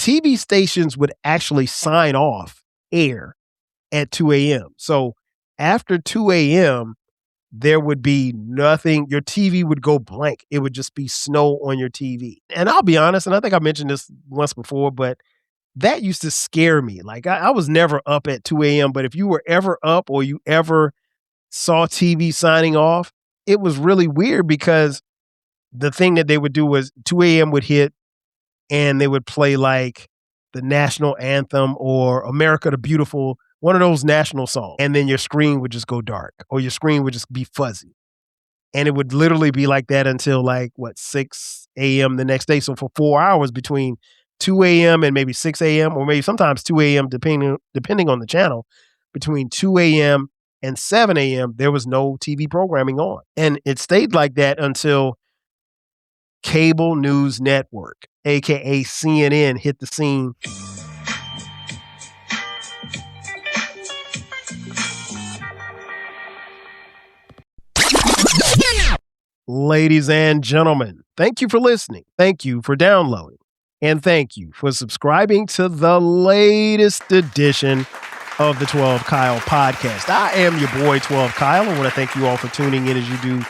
TV stations would actually sign off air at 2 a.m. So after 2 a.m., there would be nothing. Your TV would go blank. It would just be snow on your TV. And I'll be honest, and I think I mentioned this once before, but that used to scare me. Like I was never up at 2 a.m., but if you were ever up or you ever saw TV signing off, it was really weird because the thing that they would do was 2 a.m. would hit and they would play like the national anthem or America the Beautiful, one of those national songs. And then your screen would just go dark or your screen would just be fuzzy. And it would literally be like that until 6 a.m. the next day. So for 4 hours between 2 a.m. and maybe 6 a.m. or maybe sometimes 2 a.m. depending on the channel, between 2 a.m. and 7 a.m., there was no TV programming on. And it stayed like that until Cable News Network, aka CNN, hit the scene. Ladies and gentlemen, thank you for listening. Thank you for downloading. And thank you for subscribing to the latest edition of the 12 Kyle podcast. I am your boy, 12 Kyle. I want to thank you all for tuning in as you do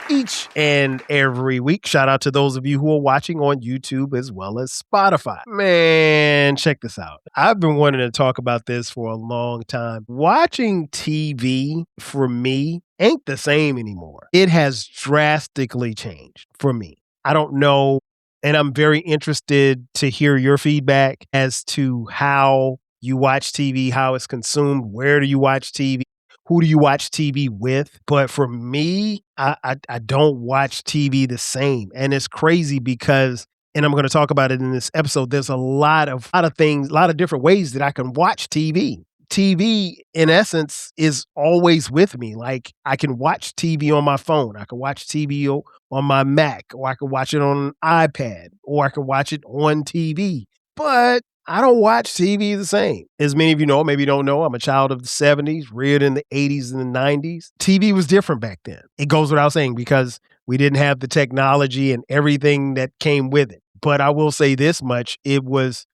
each and every week. Shout out to those of you who are watching on YouTube as well as Spotify. Man, check this out. I've been wanting to talk about this for a long time. Watching TV for me ain't the same anymore. It has drastically changed for me. I don't know, and I'm very interested to hear your feedback as to how you watch TV, how it's consumed, where do you watch TV? Who do you watch TV with? But for me, I don't watch TV the same. And it's crazy because, and I'm going to talk about it in this episode, there's a lot of things, a lot of different ways that I can watch TV. TV, in essence, is always with me. Like I can watch TV on my phone. I can watch TV on my Mac, or I can watch it on an iPad, or I can watch it on TV. But I don't watch TV the same. As many of you know, maybe you don't know, I'm a child of the 70s, reared in the 80s and the 90s. TV was different back then. It goes without saying because we didn't have the technology and everything that came with it. But I will say this much, it was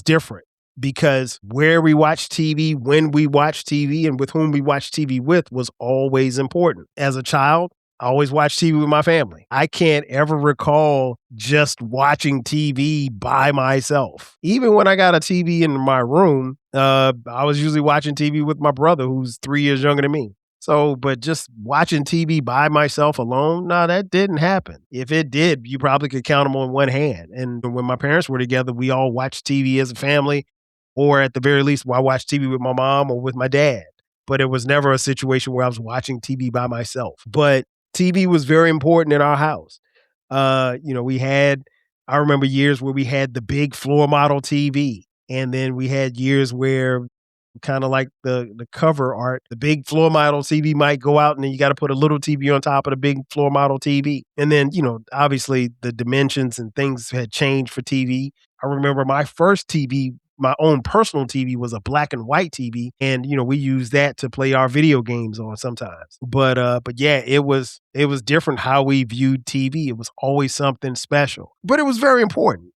different because where we watch TV, when we watch TV, and with whom we watch TV with was always important. As a child, I always watched TV with my family. I can't ever recall just watching TV by myself. Even when I got a TV in my room, I was usually watching TV with my brother, who's 3 years younger than me. So, but just watching TV by myself alone, no, that didn't happen. If it did, you probably could count them on one hand. And when my parents were together, we all watched TV as a family, or at the very least, I watched TV with my mom or with my dad. But it was never a situation where I was watching TV by myself. But TV was very important in our house. I remember years where we had the big floor model TV. And then we had years where kind of like the cover art, the big floor model TV might go out and then you got to put a little TV on top of the big floor model TV. And then, obviously the dimensions and things had changed for TV. I remember my first TV, my own personal TV, was a black and white TV. And, we used that to play our video games on sometimes. But yeah, it was different how we viewed TV. It was always something special, but it was very important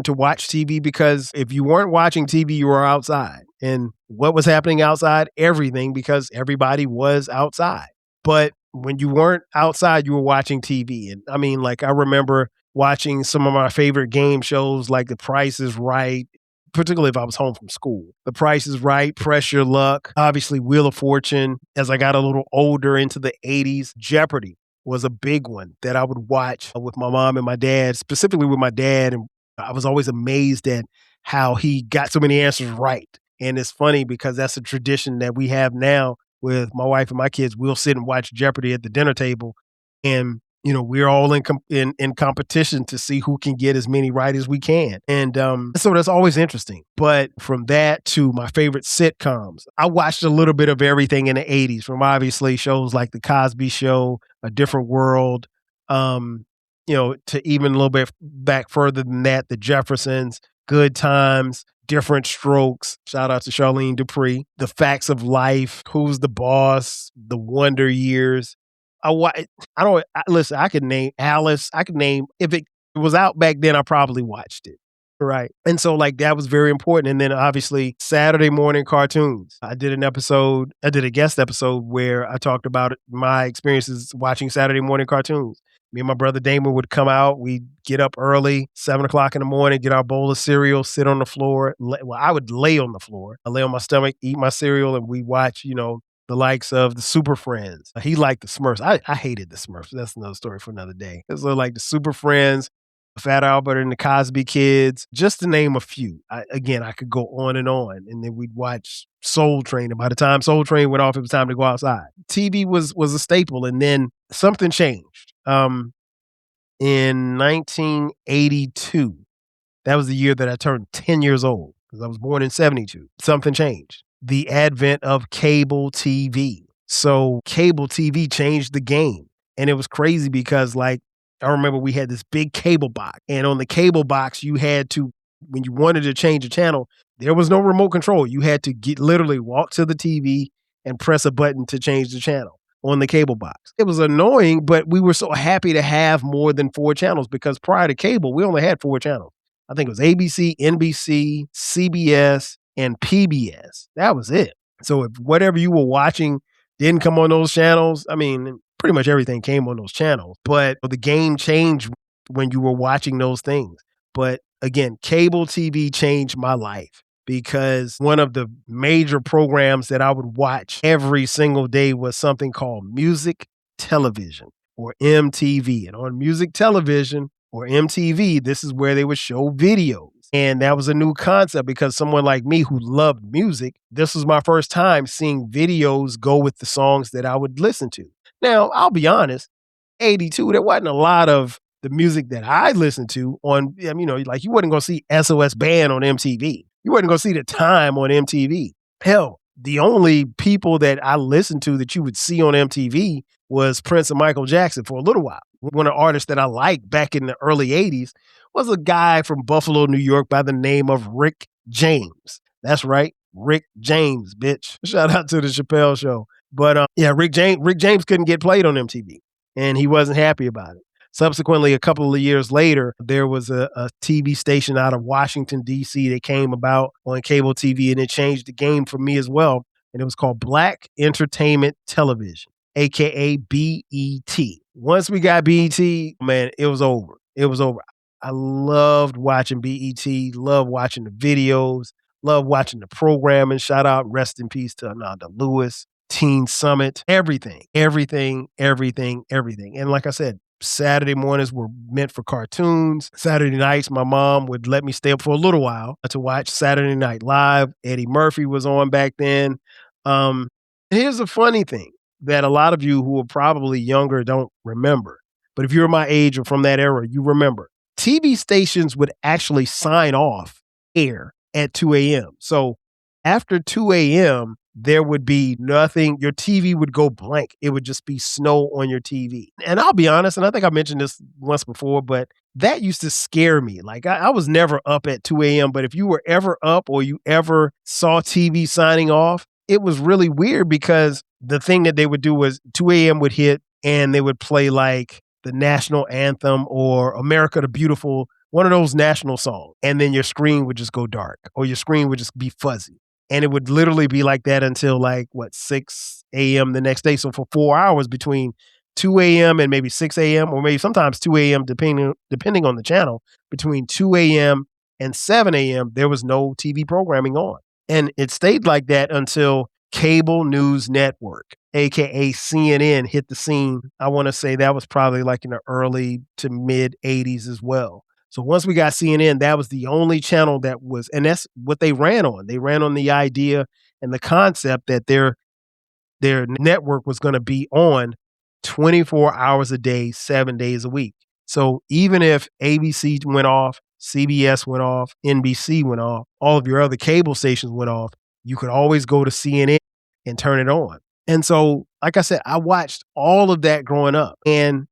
to watch TV because if you weren't watching TV, you were outside. And what was happening outside? Everything, because everybody was outside. But when you weren't outside, you were watching TV. And I mean, I remember watching some of my favorite game shows like The Price is Right, particularly if I was home from school. The Price is Right, Press Your Luck, obviously Wheel of Fortune. As I got a little older into the 80s, Jeopardy was a big one that I would watch with my mom and my dad, specifically with my dad. And I was always amazed at how he got so many answers right. And it's funny because that's a tradition that we have now with my wife and my kids. We'll sit and watch Jeopardy at the dinner table. And we're all in competition to see who can get as many right as we can. And so that's always interesting. But from that to my favorite sitcoms, I watched a little bit of everything in the 80s, from obviously shows like The Cosby Show, A Different World, to even a little bit back further than that, The Jeffersons, Good Times, Different Strokes. Shout out to Charlene Dupree. The Facts of Life, Who's the Boss, The Wonder Years. Listen, I could name Alice. I could name, if it was out back then, I probably watched it. Right. And so like that was very important. And then obviously Saturday morning cartoons. I did a guest episode where I talked about my experiences watching Saturday morning cartoons. Me and my brother Damon would come out. We'd get up early, 7 o'clock in the morning, get our bowl of cereal, sit on the floor. Well, I would lay on the floor. I lay on my stomach, eat my cereal, and we watch, the likes of the Super Friends. He liked the Smurfs. I hated the Smurfs. That's another story for another day. So like the Super Friends, Fat Albert and the Cosby Kids, just to name a few. I could go on. And then we'd watch Soul Train. And by the time Soul Train went off, it was time to go outside. TV was a staple. And then something changed. In 1982, that was the year that I turned 10 years old because I was born in 72. Something changed. The advent of cable TV. So cable TV changed the game. And it was crazy because like, I remember we had this big cable box, and on the cable box, you had to, when you wanted to change a channel, there was no remote control. You had to literally walk to the TV and press a button to change the channel on the cable box. It was annoying, but we were so happy to have more than 4 channels because prior to cable, we only had 4 channels. I think it was ABC, NBC, CBS, and PBS. That was it. So if whatever you were watching didn't come on those channels, I mean, pretty much everything came on those channels, but the game changed when you were watching those things. But again, cable TV changed my life because one of the major programs that I would watch every single day was something called Music Television or MTV. And on Music Television or MTV, this is where they would show videos. And that was a new concept because someone like me who loved music, this was my first time seeing videos go with the songs that I would listen to. Now, I'll be honest, 82, there wasn't a lot of the music that I listened to on, like you wasn't going to see SOS Band on MTV. You wasn't going to see The Time on MTV. Hell, the only people that I listened to that you would see on MTV was Prince and Michael Jackson for a little while. One of the artists that I liked back in the early 80s was a guy from Buffalo, New York by the name of Rick James. That's right, Rick James, bitch. Shout out to the Chappelle Show. But Rick James couldn't get played on MTV, and he wasn't happy about it. Subsequently, a couple of years later, there was a TV station out of Washington, D.C. that came about on cable TV, and it changed the game for me as well. And it was called Black Entertainment Television, a.k.a. BET. Once we got BET, man, it was over. It was over. I loved watching BET, loved watching the videos, loved watching the programming. Shout out, rest in peace to Ananda Lewis. Teen Summit, everything. And like I said, Saturday mornings were meant for cartoons. Saturday nights, my mom would let me stay up for a little while to watch Saturday Night Live. Eddie Murphy was on back then. Here's a funny thing that a lot of you who are probably younger don't remember. But if you're my age or from that era, you remember. TV stations would actually sign off air at 2 a.m. So after 2 a.m., there would be nothing. Your TV would go blank. It would just be snow on your TV. And I'll be honest, and I think I mentioned this once before, but that used to scare me. Like I was never up at 2 a.m., but if you were ever up or you ever saw TV signing off, it was really weird because the thing that they would do was 2 a.m. would hit and they would play like the national anthem or America the Beautiful, one of those national songs. And then your screen would just go dark or your screen would just be fuzzy. And it would literally be like that until 6 a.m. the next day. So for 4 hours between 2 a.m. and maybe 6 a.m. or maybe sometimes 2 a.m. depending on the channel, between 2 a.m. and 7 a.m., there was no TV programming on. And it stayed like that until Cable News Network, aka CNN, hit the scene. I want to say that was probably like in the early to mid 80s as well. So once we got CNN, that was the only channel that was, and that's what they ran on. They ran on the idea and the concept that their network was going to be on 24 hours a day, 7 days a week. So even if ABC went off, CBS went off, NBC went off, all of your other cable stations went off, you could always go to CNN and turn it on. And so, like I said, I watched all of that growing up. And,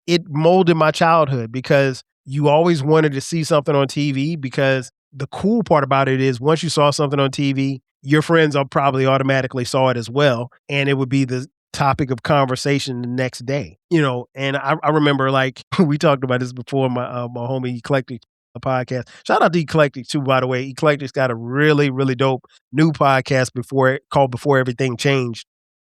it molded my childhood because you always wanted to see something on TV because the cool part about it is once you saw something on TV, your friends probably automatically saw it as well. And it would be the topic of conversation the next day, and I remember we talked about this before, my homie Eclectic a podcast. Shout out to Eclectic too, by the way. Eclectic's got a really, really dope new podcast called Before Everything Changed.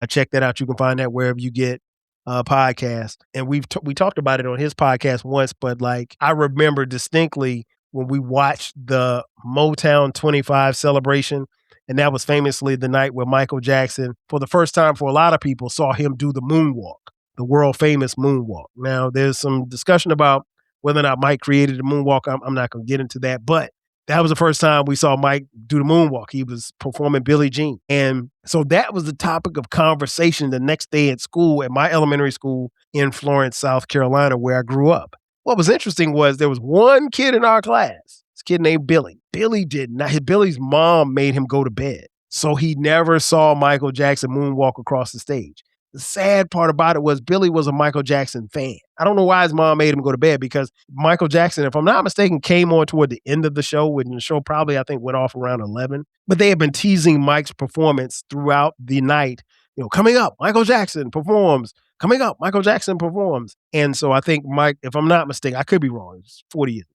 Check that out. You can find that wherever you get podcast. And we talked about it on his podcast once, but like I remember distinctly when we watched the Motown 25 celebration, and that was famously the night where Michael Jackson, for the first time for a lot of people, saw him do the moonwalk, the world famous moonwalk. Now, there's some discussion about whether or not Mike created the moonwalk. I'm not going to get into that, but that was the first time we saw Mike do the moonwalk. He was performing Billie Jean. And so that was the topic of conversation the next day at school, at my elementary school in Florence, South Carolina, where I grew up. What was interesting was there was one kid in our class, this kid named Billy. Billy did not, Billy's mom made him go to bed. So he never saw Michael Jackson moonwalk across the stage. The sad part about it was Billy was a Michael Jackson fan. I don't know why his mom made him go to bed because Michael Jackson, if I'm not mistaken, came on toward the end of the show when the show probably, I think, went off around 11. But they had been teasing Mike's performance throughout the night. You know, coming up, Michael Jackson performs. Coming up, Michael Jackson performs. And so I think Mike, if I'm not mistaken, I could be wrong. It's 40 years.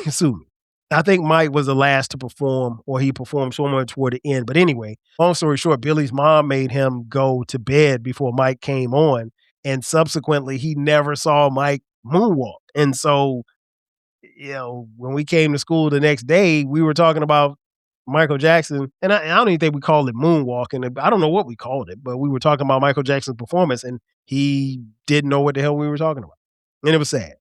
Sue me. I think Mike was the last to perform, or he performed somewhere toward the end. But anyway, long story short, Billy's mom made him go to bed before Mike came on. And subsequently, he never saw Mike moonwalk. And so, you know, when we came to school the next day, we were talking about Michael Jackson. And I don't even think we called it moonwalk. And I don't know what we called it, but we were talking about Michael Jackson's performance. And he didn't know what the hell we were talking about. And it was sad,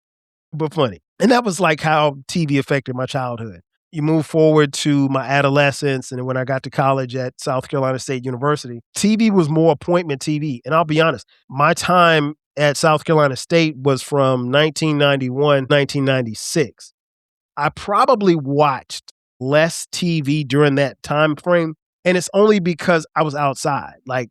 but funny. And that was like how TV affected my childhood. You move forward to my adolescence, and when I got to college at South Carolina State University, TV was more appointment TV. And I'll be honest, my time at South Carolina State was from 1991, 1996. I probably watched less TV during that time frame, and it's only because I was outside. Like,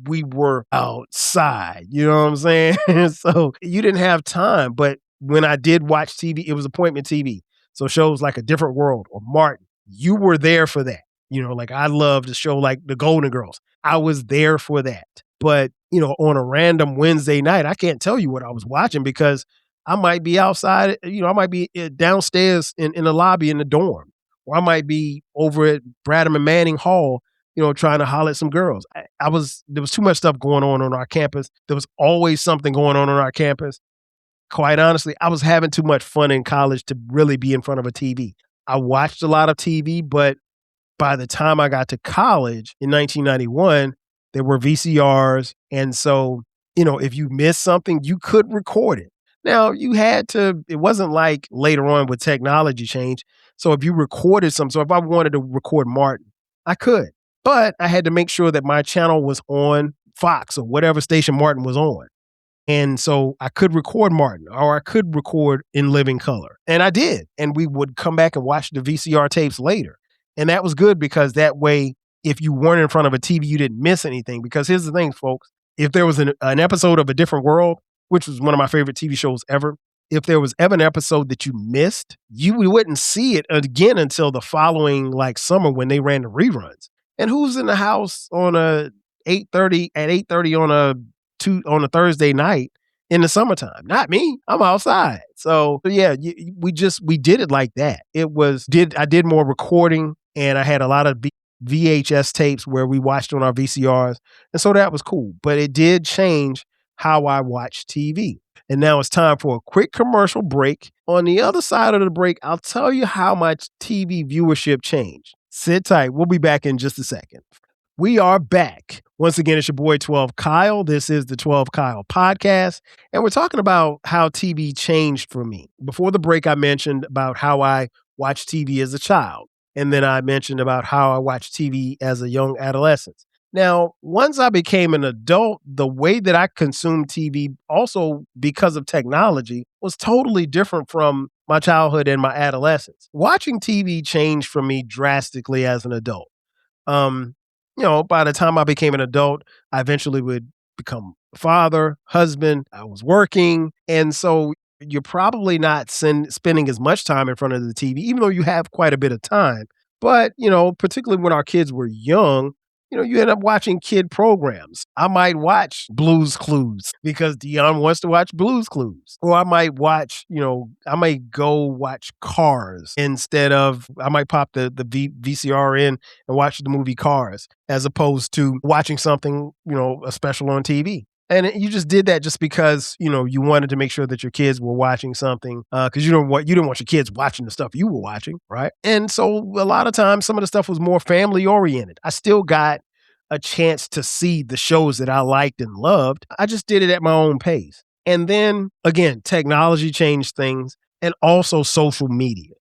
we were outside, you know what I'm saying? So you didn't have time, but when I did watch TV, it was appointment TV. So shows like A Different World or Martin, you were there for that. You know, like I loved a show like The Golden Girls. I was there for that. But, you know, on a random Wednesday night, I can't tell you what I was watching because I might be outside, you know, I might be downstairs in the lobby in the dorm, or I might be over at Bradham and Manning Hall, you know, trying to holler at some girls. There was too much stuff going on our campus. There was always something going on our campus. Quite honestly, I was having too much fun in college to really be in front of a TV. I watched a lot of TV, but by the time I got to college in 1991, there were VCRs. And so, you know, if you missed something, you could record it. Now, it wasn't like later on with technology change. So if you recorded something, so if I wanted to record Martin, I could. But I had to make sure that my channel was on Fox or whatever station Martin was on. And so I could record Martin, or I could record in living color. And I did. And we would come back and watch the VCR tapes later. And that was good because that way, if you weren't in front of a TV, you didn't miss anything. Because here's the thing, folks. If there was an episode of A Different World, which was one of my favorite TV shows ever, if there was ever an episode that you missed, you wouldn't see it again until the following like summer when they ran the reruns. And who's in the house on at 8:30 on a Thursday night in the summertime? Not me. I'm outside. So yeah, we did it like that. I did more recording, and I had a lot of VHS tapes where we watched on our VCRs. And so that was cool, but it did change how I watch TV. And now it's time for a quick commercial break. On the other side of the break, I'll tell you how much TV viewership changed. Sit tight. We'll be back in just a second. We are back. Once again, it's your boy 12 Kyle. This is the 12 Kyle podcast, and we're talking about how TV changed for me. Before the break, I mentioned about how I watched TV as a child, and then I mentioned about how I watched TV as a young adolescent. Now, once I became an adult, the way that I consumed TV, also because of technology, was totally different from my childhood and my adolescence. Watching TV changed for me drastically as an adult. You know, by the time I became an adult, I eventually would become a father, husband. I was working. And so you're probably not spending as much time in front of the TV, even though you have quite a bit of time. But, you know, particularly when our kids were young, you end up watching kid programs. I might watch Blues Clues because Dion wants to watch Blues Clues. Or I might watch, I might go watch Cars instead of, I might pop the VCR in and watch the movie Cars as opposed to watching something, a special on TV. And you just did that just because, you wanted to make sure that your kids were watching something because you didn't want your kids watching the stuff you were watching, right? And so a lot of times some of the stuff was more family oriented. I still got a chance to see the shows that I liked and loved. I just did it at my own pace. And then again, technology changed things and also social media.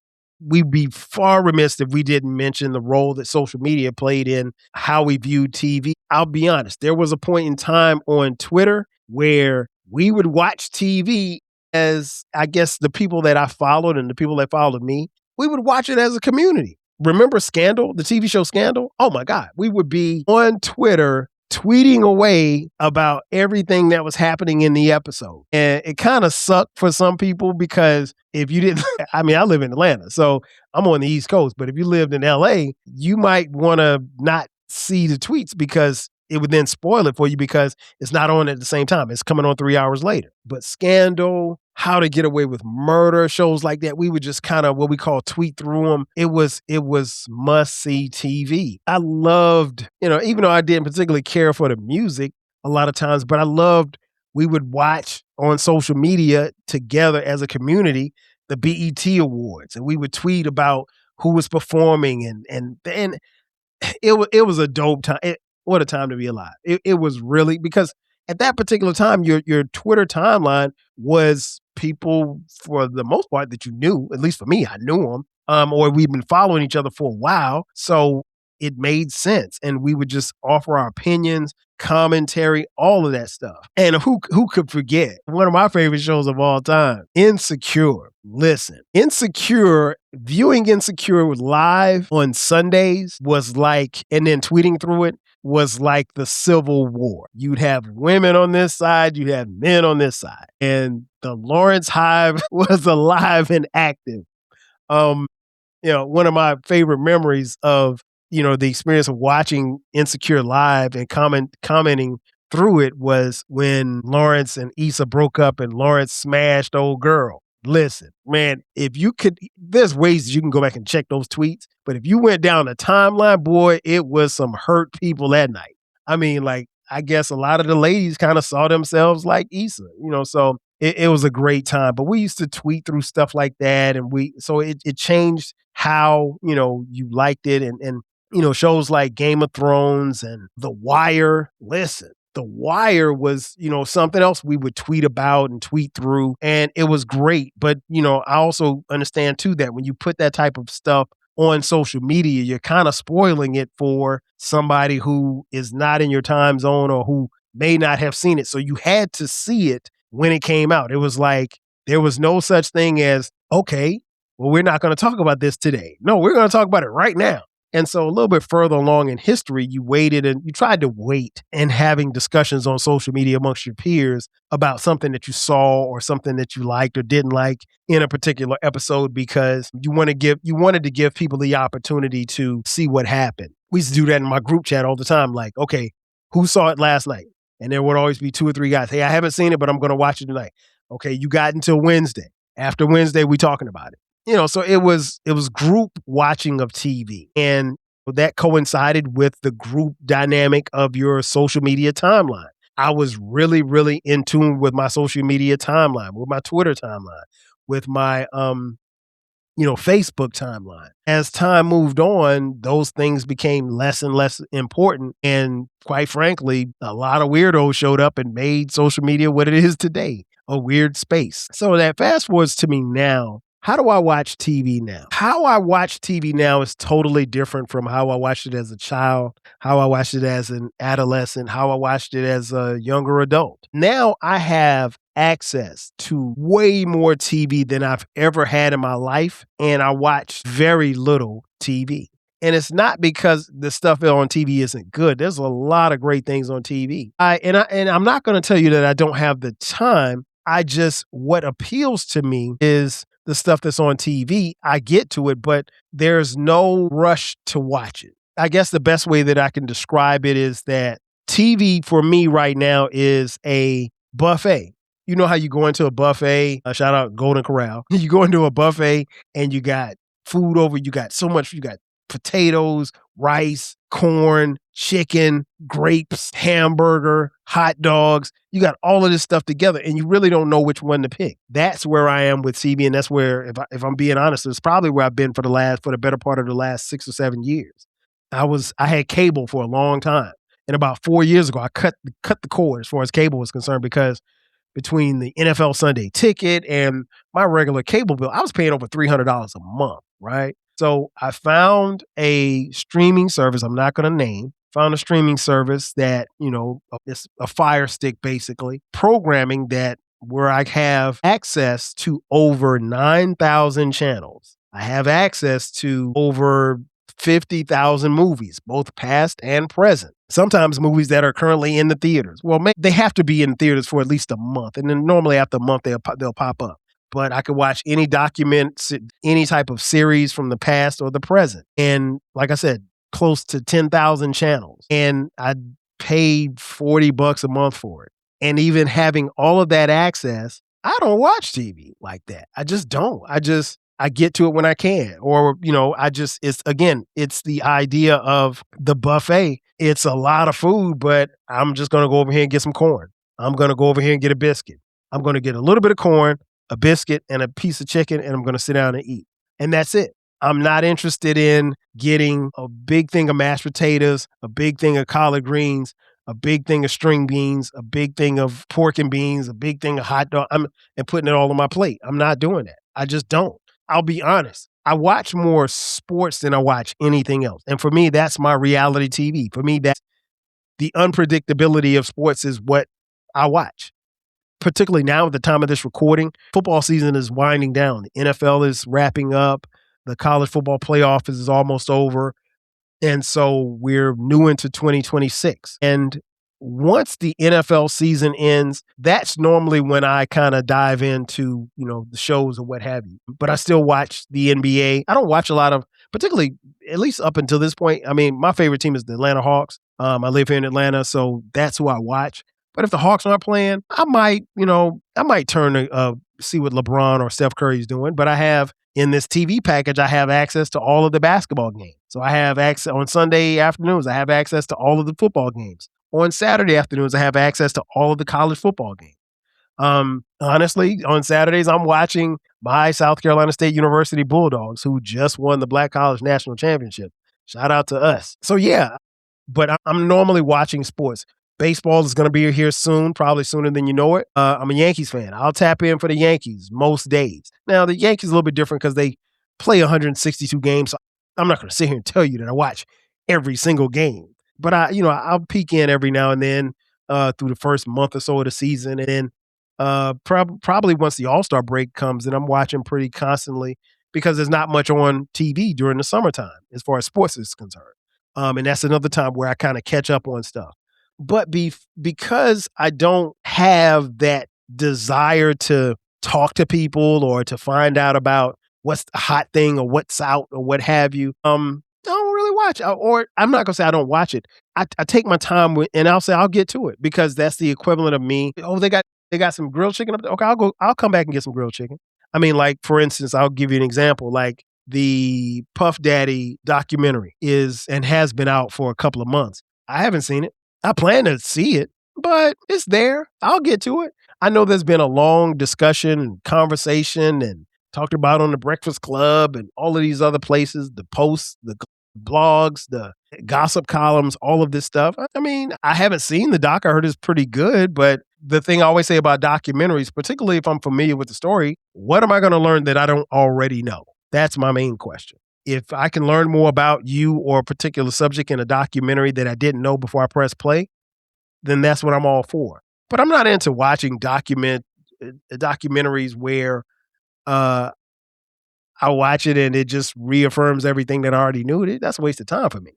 We'd be far remiss if we didn't mention the role that social media played in how we viewed TV. I'll be honest, there was a point in time on Twitter where we would watch TV as, I guess, the people that I followed and the people that followed me, we would watch it as a community. Remember Scandal, the TV show Scandal? Oh my God. We would be on Twitter tweeting away about everything that was happening in the episode. And it kind of sucked for some people because if you didn't, I live in Atlanta, so I'm on the East Coast, but if you lived in LA, you might want to not see the tweets because it would then spoil it for you because it's not on at the same time. It's coming on 3 hours later. But Scandal, How to Get Away with Murder, shows like that, we would just kind of what we call tweet through them. It was must-see TV. I loved, even though I didn't particularly care for the music a lot of times, but I loved, we would watch on social media together as a community the BET Awards, and we would tweet about who was performing, and it was a dope time. What a time to be alive. It was really, because at that particular time, your Twitter timeline was people, for the most part, that you knew. At least for me, I knew them, or we've been following each other for a while. So it made sense. And we would just offer our opinions, commentary, all of that stuff. And who could forget one of my favorite shows of all time, Insecure. Listen, viewing Insecure live on Sundays was like, and then tweeting through it was like the Civil War. You'd have women on this side, you'd have men on this side. And the Lawrence Hive was alive and active. One of my favorite memories of, the experience of watching Insecure live and commenting through it was when Lawrence and Issa broke up and Lawrence smashed old girl. Listen, man, if you could, there's ways you can go back and check those tweets, but if you went down the timeline, boy, it was some hurt people that night. I guess a lot of the ladies kind of saw themselves like Issa, so it was a great time. But we used to tweet through stuff like that, and so it changed how, you liked it, and shows like Game of Thrones and The Wire. Listen, The Wire was, something else we would tweet about and tweet through, and it was great. But, I also understand too that when you put that type of stuff on social media, you're kind of spoiling it for somebody who is not in your time zone or who may not have seen it. So you had to see it when it came out. It was like, there was no such thing as, okay, well, we're not going to talk about this today. No, we're going to talk about it right now. And so a little bit further along in history, you waited and you tried to wait and having discussions on social media amongst your peers about something that you saw or something that you liked or didn't like in a particular episode because you wanted to give people the opportunity to see what happened. We used to do that in my group chat all the time. Like, okay, who saw it last night? And there would always be 2 or 3 guys. Hey, I haven't seen it, but I'm going to watch it tonight. Okay, you got until Wednesday. After Wednesday, we talking about it. So it was group watching of TV, and that coincided with the group dynamic of your social media timeline. I was really, really in tune with my social media timeline, with my Twitter timeline, with my Facebook timeline. As time moved on, those things became less and less important, and quite frankly, a lot of weirdos showed up and made social media what it is today, a weird space. So that fast forwards to me now. How do I watch TV now? How I watch TV now is totally different from how I watched it as a child, how I watched it as an adolescent, how I watched it as a younger adult. Now I have access to way more TV than I've ever had in my life, and I watch very little TV. And it's not because the stuff on TV isn't good. There's a lot of great things on TV. I'm not going to tell you that I don't have the time. What appeals to me is the stuff that's on TV. I get to it, but there's no rush to watch it. I guess the best way that I can describe it is that TV for me right now is a buffet. You know how you go into a buffet, shout out Golden Corral. You go into a buffet and you got food over, you got so much, you got potatoes, rice, corn, chicken, grapes, hamburger, hot dogs. You got all of this stuff together and you really don't know which one to pick. That's where I am with CB, and that's where, if I'm being honest, it's probably where I've been for the better part of the last 6 or 7 years. I had cable for a long time. And about 4 years ago, I cut the cord as far as cable was concerned, because between the NFL Sunday Ticket and my regular cable bill, I was paying over $300 a month, right? So I found a streaming service I'm not going to name. Found a streaming service that, it's a Fire Stick, basically, programming that where I have access to over 9,000 channels. I have access to over 50,000 movies, both past and present. Sometimes movies that are currently in the theaters. Well, they have to be in theaters for at least a month. And then normally after a month, they'll pop up. But I could watch any document, any type of series from the past or the present. And like I said, close to 10,000 channels. And I paid $40 a month for it. And even having all of that access, I don't watch TV like that. I just don't. I get to it when I can. Or, it's the idea of the buffet. It's a lot of food, but I'm just going to go over here and get some corn. I'm going to go over here and get a biscuit. I'm going to get a little bit of corn, a biscuit, and a piece of chicken, and I'm going to sit down and eat. And that's it. I'm not interested in getting a big thing of mashed potatoes, a big thing of collard greens, a big thing of string beans, a big thing of pork and beans, a big thing of hot dog, and putting it all on my plate. I'm not doing that. I just don't. I'll be honest. I watch more sports than I watch anything else. And for me, that's my reality TV. For me, that's the unpredictability of sports is what I watch. Particularly now at the time of this recording, football season is winding down. The NFL is wrapping up. The college football playoff is almost over. And so we're new into 2026. And once the NFL season ends, that's normally when I kind of dive into, the shows or what have you. But I still watch the NBA. I don't watch a lot of, particularly, at least up until this point. I mean, my favorite team is the Atlanta Hawks. I live here in Atlanta, so that's who I watch. But if the Hawks aren't playing, I might turn to see what LeBron or Steph Curry is doing. But I have, in this TV package, I have access to all of the basketball games. So I have access on Sunday afternoons. I have access to all of the football games. On Saturday afternoons, I have access to all of the college football games. Honestly, on Saturdays, I'm watching my South Carolina State University Bulldogs, who just won the Black College National Championship. Shout out to us. So yeah, but I'm normally watching sports. Baseball is going to be here soon, probably sooner than you know it. I'm a Yankees fan. I'll tap in for the Yankees most days. Now, the Yankees are a little bit different because they play 162 games. So I'm not going to sit here and tell you that I watch every single game. But I'll peek in every now and then through the first month or so of the season. And then probably once the All-Star break comes, then I'm watching pretty constantly because there's not much on TV during the summertime as far as sports is concerned. And that's another time where I kind of catch up on stuff. But because I don't have that desire to talk to people or to find out about what's the hot thing or what's out or what have you, I don't really watch. Or I'm not going to say I don't watch it. I take my time and I'll say I'll get to it because that's the equivalent of me. Oh, they got some grilled chicken up there. Okay, I'll come back and get some grilled chicken. I mean, like, for instance, I'll give you an example. Like the Puff Daddy documentary is and has been out for a couple of months. I haven't seen it. I plan to see it, but it's there. I'll get to it. I know there's been a long discussion and conversation and talked about on the Breakfast Club and all of these other places, the posts, the blogs, the gossip columns, all of this stuff. I mean, I haven't seen the doc. I heard it's pretty good, but the thing I always say about documentaries, particularly if I'm familiar with the story, what am I going to learn that I don't already know? That's my main question. If I can learn more about you or a particular subject in a documentary that I didn't know before I press play, then that's what I'm all for. But I'm not into watching documentaries where I watch it and it just reaffirms everything that I already knew. That's a waste of time for me.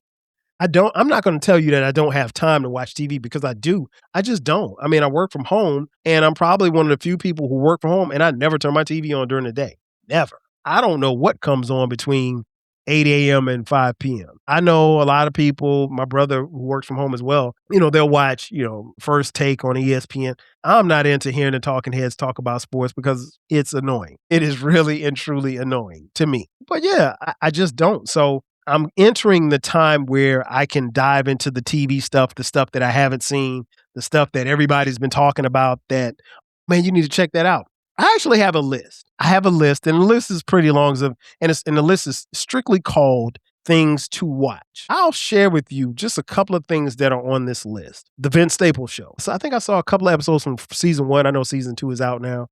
I'm not going to tell you that I don't have time to watch TV because I do. I just don't. I mean, I work from home and I'm probably one of the few people who work from home and I never turn my TV on during the day. Never. I don't know what comes on between 8 a.m. and 5 p.m. I know a lot of people, my brother who works from home as well, they'll watch, First Take on ESPN. I'm not into hearing the talking heads talk about sports because it's annoying. It is really and truly annoying to me. But yeah, I just don't. So I'm entering the time where I can dive into the TV stuff, the stuff that I haven't seen, the stuff that everybody's been talking about that, man, you need to check that out. I actually have a list. I have a list, and the list is pretty long, and the list is strictly called things to watch. I'll share with you just a couple of things that are on this list. The Vince Staples Show. So I think I saw a couple of episodes from season 1. I know season 2 is out now.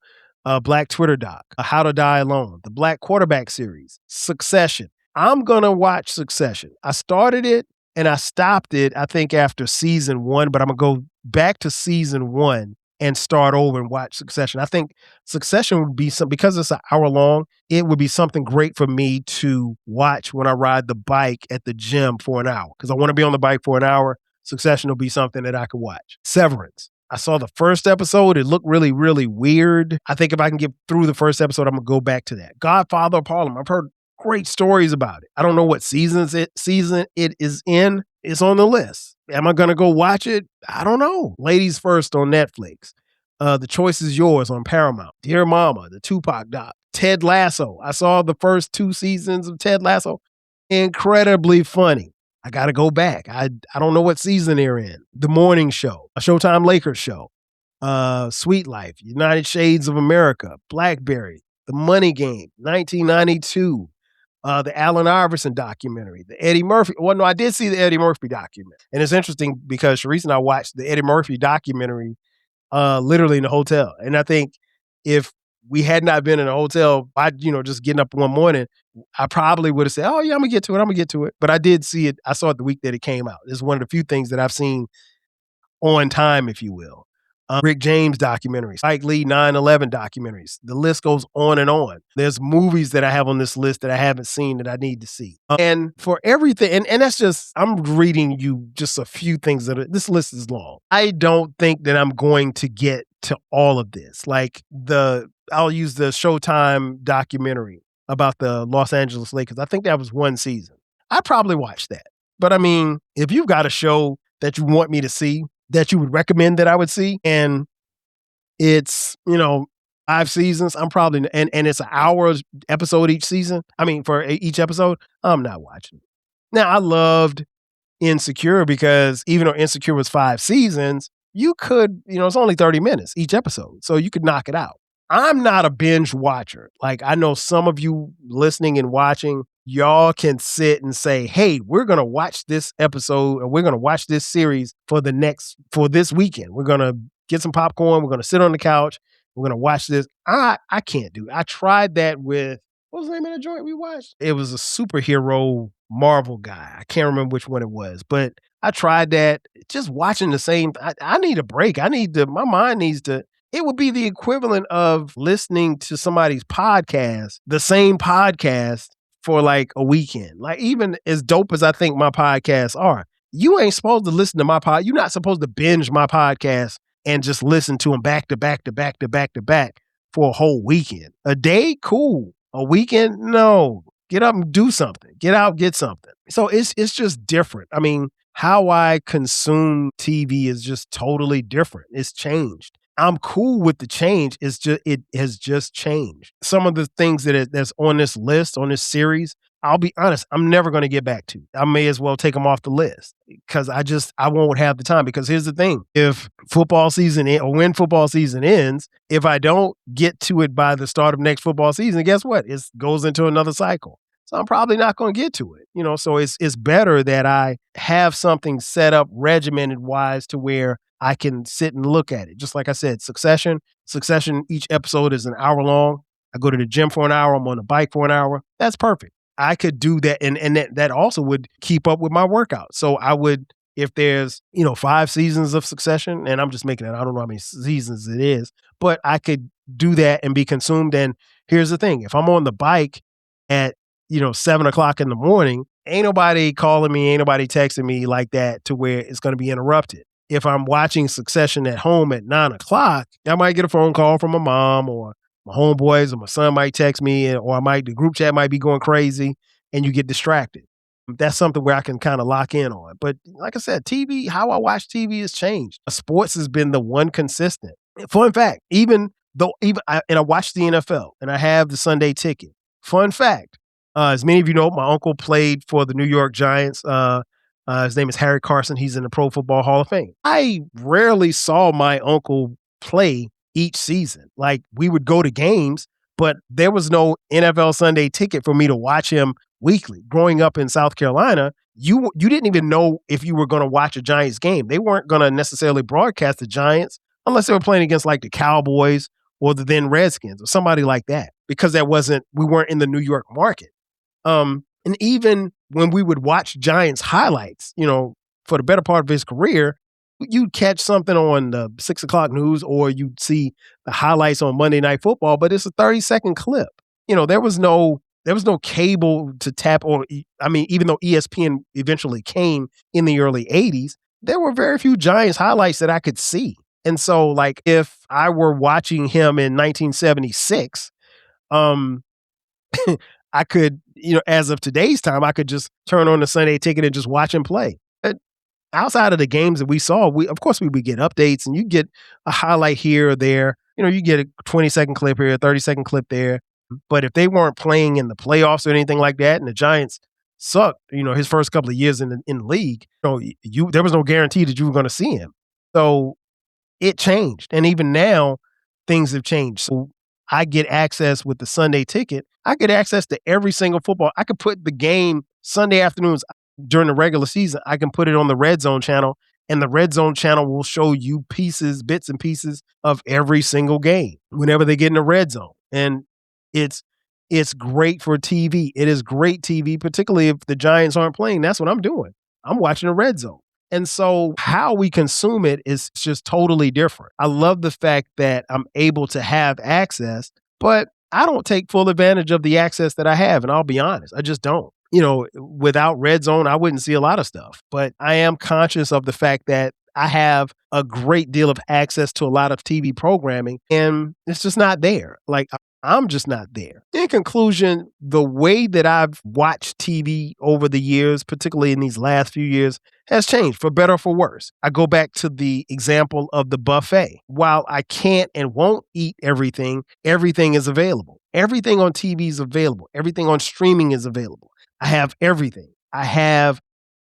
Black Twitter Doc, How to Die Alone, the Black Quarterback series, Succession. I'm going to watch Succession. I started it and I stopped it, I think, after season 1, but I'm going to go back to season 1 and start over and watch Succession. I think Succession would be because it's an hour long, it would be something great for me to watch when I ride the bike at the gym for an hour. Because I want to be on the bike for an hour. Succession will be something that I could watch. Severance. I saw the first episode. It looked really, really weird. I think if I can get through the first episode, I'm going to go back to that. Godfather of Harlem. I've heard great stories about it. I don't know what season it is in. It's on the list. Am I going to go watch it? I don't know. Ladies First on Netflix. The Choice is Yours on Paramount. Dear Mama, the Tupac doc. Ted Lasso. I saw the first 2 seasons of Ted Lasso. Incredibly funny. I got to go back. I don't know what season they're in. The Morning Show. A Showtime Lakers show. Sweet Life. United Shades of America. Blackberry. The Money Game. 1992. The Allen Iverson documentary, the Eddie Murphy. Well, no, I did see the Eddie Murphy documentary. And it's interesting because Sharice and I watched the Eddie Murphy documentary literally in the hotel. And I think if we had not been in a hotel, just getting up one morning, I probably would have said, oh, yeah, I'm going to get to it. But I did see it. I saw it the week that it came out. It's one of the few things that I've seen on time, if you will. Rick James documentaries, Spike Lee 9/11 documentaries. The list goes on and on. There's movies that I have on this list that I haven't seen that I need to see. And for everything, and that's just, I'm reading you just a few things this list is long. I don't think that I'm going to get to all of this. Like I'll use the Showtime documentary about the Los Angeles Lakers. I think that was 1 season. I'd probably watch that. But I mean, if you've got a show that you want me to see, that you would recommend that I would see, and it's, 5 seasons, I'm probably, and it's an hour episode each season. I mean, for each episode, I'm not watching it. Now, I loved Insecure because even though Insecure was 5 seasons, you could, it's only 30 minutes each episode, so you could knock it out. I'm not a binge watcher. Like, I know some of you listening and watching, y'all can sit and say, hey, we're going to watch this episode or we're going to watch this series for this weekend. We're going to get some popcorn. We're going to sit on the couch. We're going to watch this. I can't do it. I tried that with, what was the name of the joint we watched? It was a superhero Marvel guy. I can't remember which one it was, but I tried that. Just watching the same. I need a break. My mind needs to. It would be the equivalent of listening to somebody's podcast, the same podcast, for like a weekend. Like, even as dope as I think my podcasts are, you ain't supposed to listen to my You're not supposed to binge my podcast and just listen to them back to back to back to back to back for a whole weekend. A day, cool. A weekend, no. Get up and do something. Get out, get something. So it's just different. I mean, how I consume TV is just totally different. It's changed. I'm cool with the change. It has just changed. Some of the things that's on this list, on this series, I'll be honest, I'm never going to get back to. I may as well take them off the list because I won't have the time. Because here's the thing: if football season or when football season ends, if I don't get to it by the start of next football season, guess what? It goes into another cycle. So I'm probably not going to get to it. So it's better that I have something set up regimented wise to where I can sit and look at it. Just like I said, Succession, each episode is an hour long. I go to the gym for an hour. I'm on the bike for an hour. That's perfect. I could do that. And that also would keep up with my workout. So I would, if there's, 5 seasons of Succession, and I'm just making it, I don't know how many seasons it is, but I could do that and be consumed. And here's the thing. If I'm on the bike at, 7 o'clock in the morning, ain't nobody calling me, ain't nobody texting me like that to where it's going to be interrupted. If I'm watching Succession at home at 9 o'clock, I might get a phone call from my mom or my homeboys, or my son might text me, or the group chat might be going crazy. and you get distracted. That's something where I can kind of lock in on. But like I said, TV, how I watch TV has changed. Sports has been the one consistent. Fun fact, I watch the NFL and I have the Sunday ticket. Fun fact, as many of you know, my uncle played for the New York Giants. His name is Harry Carson. He's in the Pro Football Hall of Fame. I rarely saw my uncle play each season. Like, we would go to games, but there was no NFL Sunday ticket for me to watch him weekly. Growing up in South Carolina, you didn't even know if you were going to watch a Giants game. They weren't going to necessarily broadcast the Giants unless they were playing against like the Cowboys or the then Redskins or somebody like that, because we weren't in the New York market. And even when we would watch Giants highlights, for the better part of his career, you'd catch something on the 6 o'clock news or you'd see the highlights on Monday Night Football, but it's a 30-second clip. There was no cable to tap, even though ESPN eventually came in the early 80s, there were very few Giants highlights that I could see. And so, like, if I were watching him in 1976, I could, as of today's time, I could just turn on the Sunday ticket and just watch him play. But outside of the games that we saw, of course we would get updates, and you get a highlight here or there. You get a 20-second clip here, a 30-second clip there. But if they weren't playing in the playoffs or anything like that, and the Giants sucked, his first couple of years in the league, there was no guarantee that you were going to see him. So it changed. And even now, things have changed. So I get access with the Sunday ticket. I get access to every single football. I could put the game Sunday afternoons during the regular season. I can put it on the Red Zone channel, and the Red Zone channel will show you bits and pieces of every single game whenever they get in the red zone. And it's great for TV. It is great TV, particularly if the Giants aren't playing. That's what I'm doing. I'm watching the Red Zone. And so how we consume it is just totally different. I love the fact that I'm able to have access, but I don't take full advantage of the access that I have. And I'll be honest, I just don't. Without Red Zone, I wouldn't see a lot of stuff. But I am conscious of the fact that I have a great deal of access to a lot of TV programming, and it's just not there. Like, I'm just not there. In conclusion, the way that I've watched TV over the years, particularly in these last few years, has changed for better or for worse. I go back to the example of the buffet. While I can't and won't eat everything is available. Everything on TV is available. Everything on streaming is available. I have everything. I have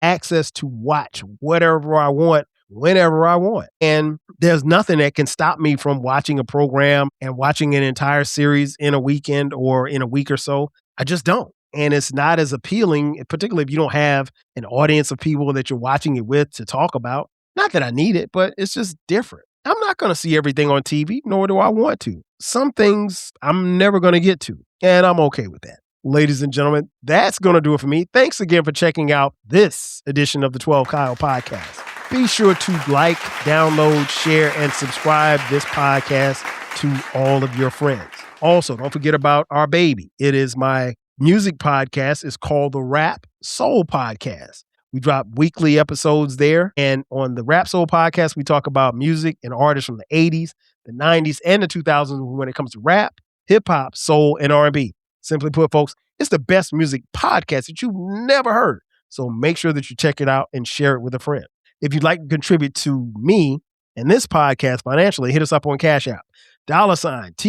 access to watch whatever I want, whenever I want. And there's nothing that can stop me from watching a program and watching an entire series in a weekend or in a week or so. I just don't. And it's not as appealing, particularly if you don't have an audience of people that you're watching it with to talk about. Not that I need it, but it's just different. I'm not going to see everything on TV, nor do I want to. Some things I'm never going to get to, and I'm okay with that. Ladies and gentlemen, that's going to do it for me. Thanks again for checking out this edition of the 12 Kyle Podcast. Be sure to like, download, share, and subscribe this podcast to all of your friends. Also, don't forget about our baby. It is my music podcast. It's called the Rap Soul Podcast. We drop weekly episodes there. And on the Rap Soul Podcast, we talk about music and artists from the 80s, the 90s, and the 2000s when it comes to rap, hip-hop, soul, and R&B. Simply put, folks, it's the best music podcast that you've never heard. So make sure that you check it out and share it with a friend. If you'd like to contribute to me and this podcast financially, hit us up on Cash App. $TWELVEKYLE.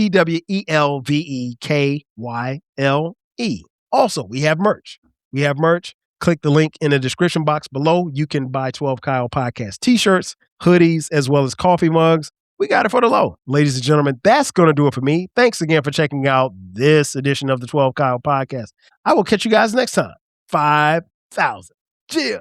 Also, we have merch. Click the link in the description box below. You can buy 12 Kyle Podcast t-shirts, hoodies, as well as coffee mugs. We got it for the low. Ladies and gentlemen, that's going to do it for me. Thanks again for checking out this edition of the 12 Kyle Podcast. I will catch you guys next time. 5,000. Cheers.